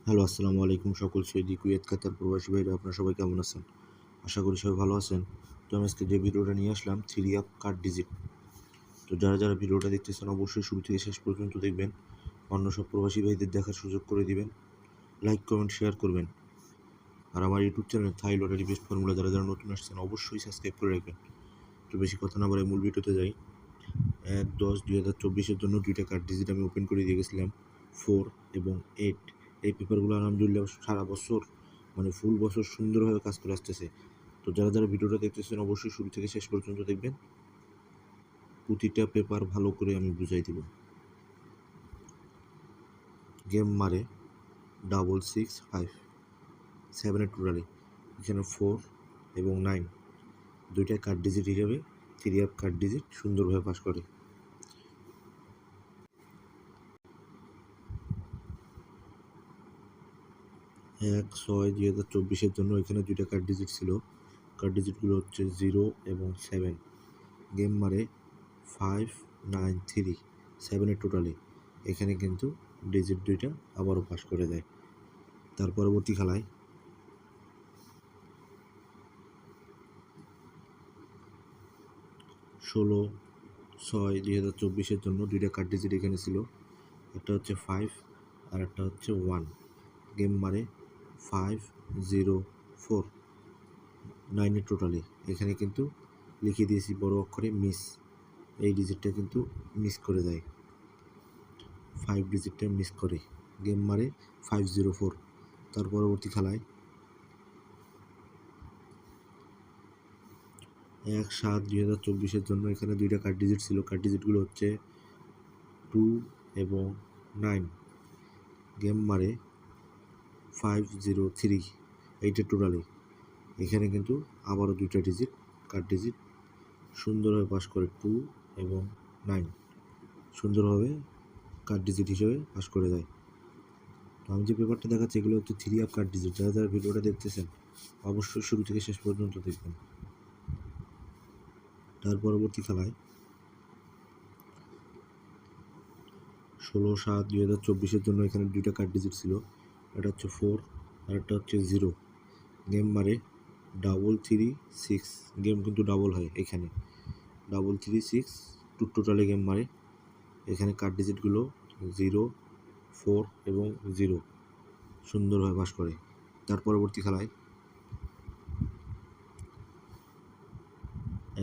Hello, আসসালামু আলাইকুম সকল সৌদি, কুয়েত, কাতার প্রবাসী ভাইরা আপনারা সবাই কেমন আছেন? আশা করি সবাই ভালো আছেন। তো আমি আজকে যে ভিডিওটা নিয়ে আসলাম 3 আপ কার্ড ডিজিট। তো যারা ভিডিওটা দেখতেছেন অবশ্যই শুরু থেকে শেষ পর্যন্ত দেখবেন। অন্য সব প্রবাসী ভাইদের দেখার সুযোগ করে দিবেন। লাইক, কমেন্ট, শেয়ার করবেন। আর আমার ইউটিউব চ্যানেল থাই লটারি বেস্ট ফর্মুলা যারা নতুন আসছেন অবশ্যই সাবস্ক্রাইব করে রাখবেন। তো বেশি কথা না বলে মূল ভিডিওতে যাই। 1/10/2024 জন্য 2টা কার্ড ডিজিট আমি ওপেন করে দিয়ে গেছিলাম, 4 এবং 8। এই পেপারগুলো আলহামদুলিল্লাহ সারা বছর মানে ফুল বছর সুন্দরভাবে কাজ করে আসতেছে। তো যারা ভিডিওটা দেখতেছেন অবশ্যই শুরু থেকে শেষ পর্যন্ত দেখবেন। প্রতিটা পেপার ভালো করে আমি বুঝাই দিব। গেম মারে 665 7 টোটালি, এখানে 4 এবং 9 দুইটা কার্ড ডিজিট হিসেবে 3 আপ কার্ড ডিজিট সুন্দরভাবে পাস করে। 1/6/2024 জন্য এখানে দুইটা কার্ড ডিজিট ছিল। কার্ড ডিজিটগুলো হচ্ছে 0 এবং 7। গেম মারে 593 7 টোটালি, এখানে কিন্তু ডিজিট দুইটা আবারও পাস করে দেয়। তার পরবর্তী খেলায় 16/6/2024 জন্য দুইটা কার্ড ডিজিট এখানে ছিল। একটা হচ্ছে 5 আর একটা হচ্ছে 1। গেম মারে 504 9 টোটালি, এখানে কিন্তু লিখে দিয়েছি বড় অক্ষরে মিস। এই ডিজিটটা কিন্তু মিস করে দেয়, 5 ডিজিটটা মিস করে। গেম মারে 504। তার পরবর্তী খেলায় 1/7/2024 জন্য এখানে দুইটা কার্ড ডিজিট ছিল। কার্ড ডিজিটগুলো হচ্ছে 2 এবং 9। গেম মারে 503 8 টোটালি, এখানে কিন্তু আবারও দুইটা ডিজিট কার্ড ডিজিট সুন্দরভাবে পাস করে, 2 এবং 9 সুন্দরভাবে কার্ড ডিজিট হিসেবে পাস করে দেয়। তো আমি যে পেপারটা দেখাচ্ছি এগুলো হচ্ছে 3 আপ কার্ড ডিজিট। যারা ভিডিওটা দেখতেছেন অবশ্যই শুরু থেকে শেষ পর্যন্ত দেখবেন। তার পরবর্তী খেলায় 16/7/2024 জন্য এখানে দুইটা কার্ড ডিজিট ছিল। একটা হচ্ছে 4 আর একটা হচ্ছে 0। গেম মারে 336। গেম কিন্তু ডাবল হয় এখানে, 336 টোটালি গেম মারে। এখানে কার্ড ডিজিটগুলো 0, 4 এবং 0 সুন্দরভাবে পাস করে। তার পরবর্তী খেলায়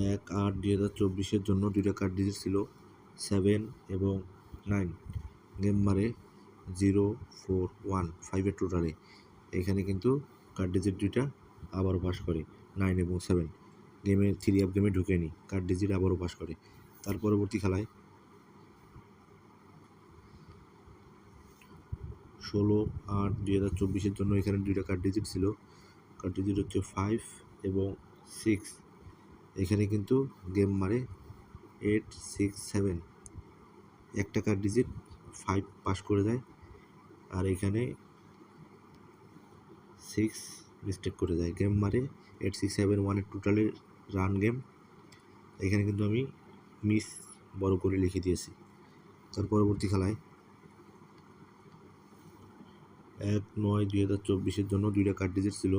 1/8/2024 জন্য দুইটা কার্ড ডিজিট ছিল, 7 এবং 9। গেম মারে 0, 4, 1 5 টোটালে, এখানে কিন্তু কার্ড ডিজিট দুইটা আবারও পাস করে, 9 এবং 7। গেমে 3 আপ গেমে ঢুকেনি, কার্ড ডিজিট আবারও পাস করে। তার পরবর্তী খেলায় 16/8/2024 জন্য এখানে দুইটা কার্ড ডিজিট ছিল। কার্ড ডিজিট হচ্ছে 5 এবং 6। এখানে কিন্তু গেম মারে 8, 6, 7। একটা কার্ড ডিজিট 5 পাস করে দেয়, আর এখানে 6 মিস্টেক করে দেয়। গেম মারে 8, 6, 7, 1 টোটালি রান গেম। এখানে কিন্তু আমি মিস বড় করে লিখে দিয়েছি। তার পরবর্তী খেলায় 1/9/2024 জন্য দুইটা কার্ড ডিজিট ছিল,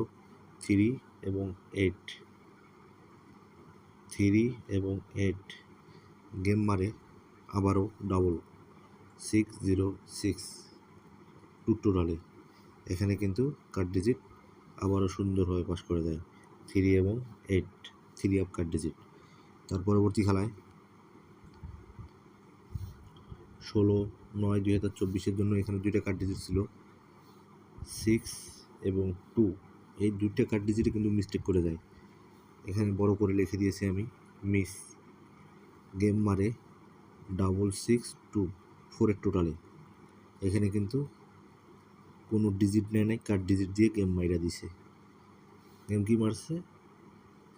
3 এবং 8। 3 এবং 8 গেম মারে আবারও ডাবল, 606 টোটালে, এখানে কিন্তু কার্ড ডিজিট আবারও সুন্দরভাবে পাস করে দেয়, 3 এবং 8 3 আপ কার্ড ডিজিট। তার পরবর্তী খেলায় 16/9/2024 জন্য এখানে দুইটা কার্ড ডিজিট ছিল, 6 এবং 2। এই দুইটা কার্ড ডিজিটে কিন্তু মিস্টেক করে দেয়, এখানে বড় করে লিখে দিয়েছি আমি মিস। গেম মারে 662 4 টোটালে, এখানে কিন্তু কোনো ডিজিট নেয় নাই, কার্ড ডিজিট দিয়ে গেম মাইরা দিছে। গেম কি মারছে,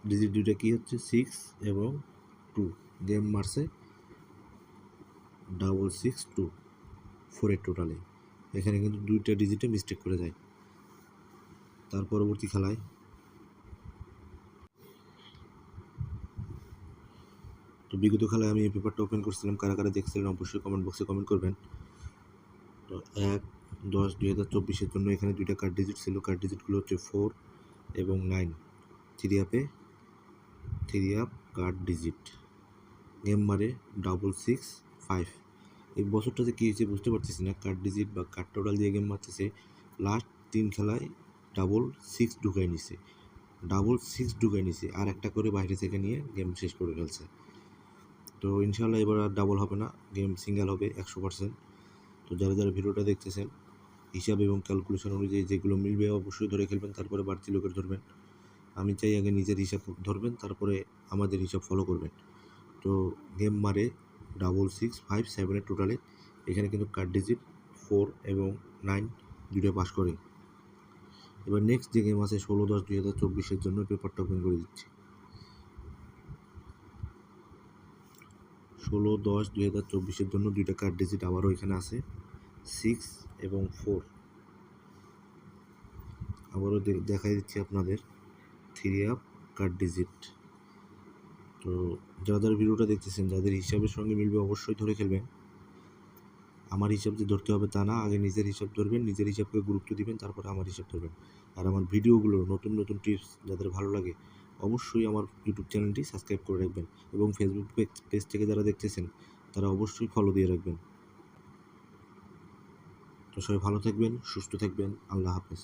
ডিজিট দুইটা কি হচ্ছে 6 এবং 2। গেম মারছে 662 4 টোটালে, এখানে কিন্তু দুইটা ডিজিটে মিস্টেক করে যায়। তার পরবর্তী খেলায় তো বিগত খেলায় আমি এই পেপারটা ওপেন করছিলাম, কারা কারা দেখছিলেন অবশ্যই কমেন্ট বক্সে কমেন্ট করবেন। তো 10/2024 জন্য এখানে দুইটা কার্ড ডিজিট ছিল। কার্ড ডিজিটগুলো হচ্ছে 4 এবং 9। Three up card digit, game মারে 665। এই বছরটাতে কী হয়েছে বুঝতে পারতেছি না। কার্ড ডিজিট বা কার্ড টোটাল দিয়ে গেম মারতেছে। লাস্ট 3 খেলায় 666 ঢুকাই নিছে, 666 ঢুকাই নিছে, আর একটা করে বাইরে থেকে নিয়ে গেম শেষ করে ফেলছে। তো ইনশাল্লাহ এবার আর ডাবল হবে না, গেম সিঙ্গেল হবে 100%। তো যারা যারা ভিডিওটা দেখতেছেন, হিসাব এবং ক্যালকুলেশন অনুযায়ী যেগুলো মিলবে অবশ্যই ধরে খেলবেন, তারপরে বাড়তি লোকের ধরবেন। আমি চাই আগে নিজের হিসাব ধরবেন, তারপরে আমাদের হিসাব ফলো করবেন। তো গেম মারে 665 টোটালে। এখানে কিন্তু কার্ড ডিজিট 4 এবং 9 দুটো পাস করে। এবার নেক্সট যে গেম আছে 16/10/2024 জন্য পেপারটা ওপেন করে দিচ্ছি। 16/10/2024 জন্য দুইটা কার্ড ডিজিট আবারও এখানে আছে, 6 এবং 4। আবারও দেখাই দিচ্ছি আপনাদের থ্রি আপ কার্ড ডিজিট। তো যারা যারা ভিডিওটা দেখতেছেন, যাদের হিসাবের সঙ্গে মিলবে অবশ্যই ধরে খেলবেন। আমার হিসাব যে ধরতে হবে তা না, আগে নিজের হিসাব ধরবেন, নিজের হিসাবকে গুরুত্ব দিবেন, তারপরে আমার হিসাব ধরবেন। আর আমার ভিডিওগুলো নতুন নতুন টিপস যাদের ভালো লাগে অবশ্যই আমার ইউটিউব চ্যানেলটি সাবস্ক্রাইব করে রাখবেন, এবং ফেসবুক পেজ থেকে যারা দেখতেছেন তারা অবশ্যই ফলো দিয়ে রাখবেন। তো সবাই ভালো থাকবেন, সুস্থ থাকবেন, আল্লাহ হাফেজ।